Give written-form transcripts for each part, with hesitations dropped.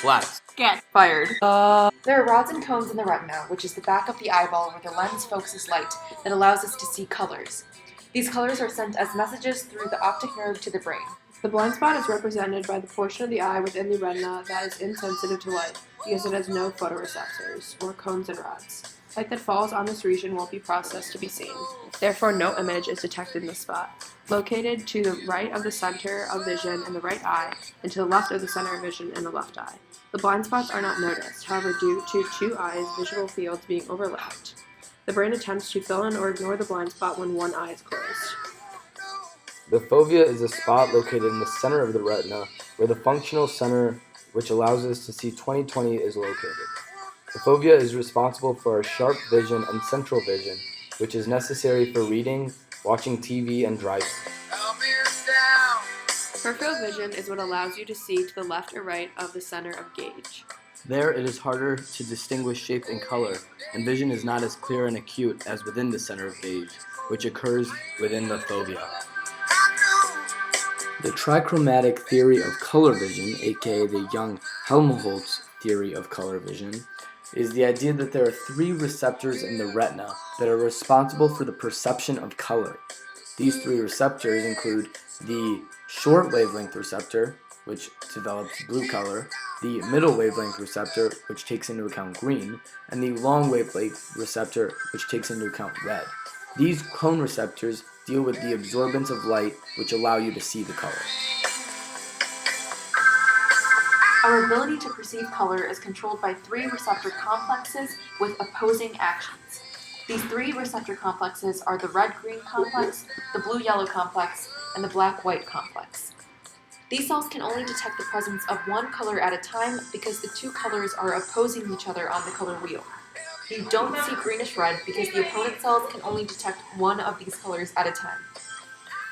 flat. Get fired. There are rods and cones in the retina, which is the back of the eyeball where the lens focuses light that allows us to see colors. These colors are sent as messages through the optic nerve to the brain. The blind spot is represented by the portion of the eye within the retina that is insensitive to light because it has no photoreceptors, or cones and rods. Light that falls on this region won't be processed to be seen. Therefore, no image is detected in the spot. Located to the right of the center of vision in the right eye and to the left of the center of vision in the left eye. The blind spots are not noticed, however, due to two eyes' visual fields being overlapped. The brain attempts to fill in or ignore the blind spot when one eye is closed. The fovea is a spot located in the center of the retina where the functional center which allows us to see 20/20 is located. The fovea is responsible for our sharp vision and central vision, which is necessary for reading, watching TV, and driving. Peripheral vision is what allows you to see to the left or right of the center of gaze. There it is harder to distinguish shape and color, and vision is not as clear and acute as within the center of gaze, which occurs within the fovea. The trichromatic theory of color vision, aka the Young-Helmholtz theory of color vision, is the idea that there are three receptors in the retina that are responsible for the perception of color. These three receptors include the short wavelength receptor, which develops blue color, the middle wavelength receptor, which takes into account green, and the long wavelength receptor, which takes into account red. These cone receptors deal with the absorbance of light, which allow you to see the color. Our ability to perceive color is controlled by three receptor complexes with opposing actions. These three receptor complexes are the red-green complex, the blue-yellow complex, and the black-white complex. These cells can only detect the presence of one color at a time because the two colors are opposing each other on the color wheel. You don't see greenish-red because the opponent cells can only detect one of these colors at a time.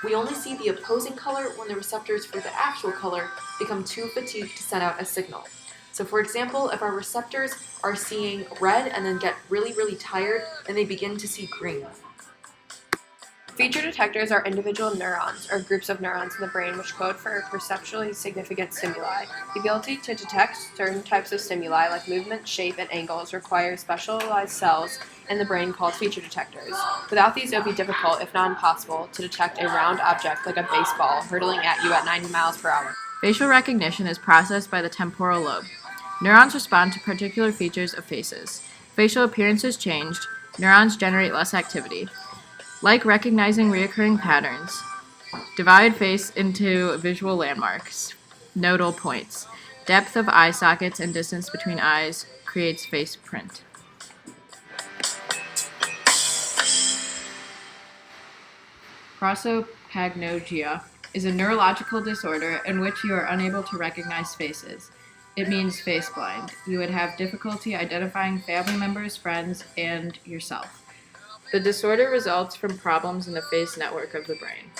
We only see the opposing color when the receptors for the actual color become too fatigued to send out a signal. So for example, if our receptors are seeing red and then get really tired, then they begin to see green. Feature detectors are individual neurons, or groups of neurons in the brain which code for perceptually significant stimuli. The ability to detect certain types of stimuli, like movement, shape, and angles, requires specialized cells in the brain called feature detectors. Without these, it would be difficult, if not impossible, to detect a round object like a baseball hurtling at you at 90 miles per hour. Facial recognition is processed by the temporal lobe. Neurons respond to particular features of faces. Facial appearance is changed. Neurons generate less activity. Like recognizing recurring patterns, divide face into visual landmarks, nodal points. Depth of eye sockets and distance between eyes creates face print. Prosopagnosia is a neurological disorder in which you are unable to recognize faces. It means face blind. You would have difficulty identifying family members, friends, and yourself. The disorder results from problems in the face network of the brain.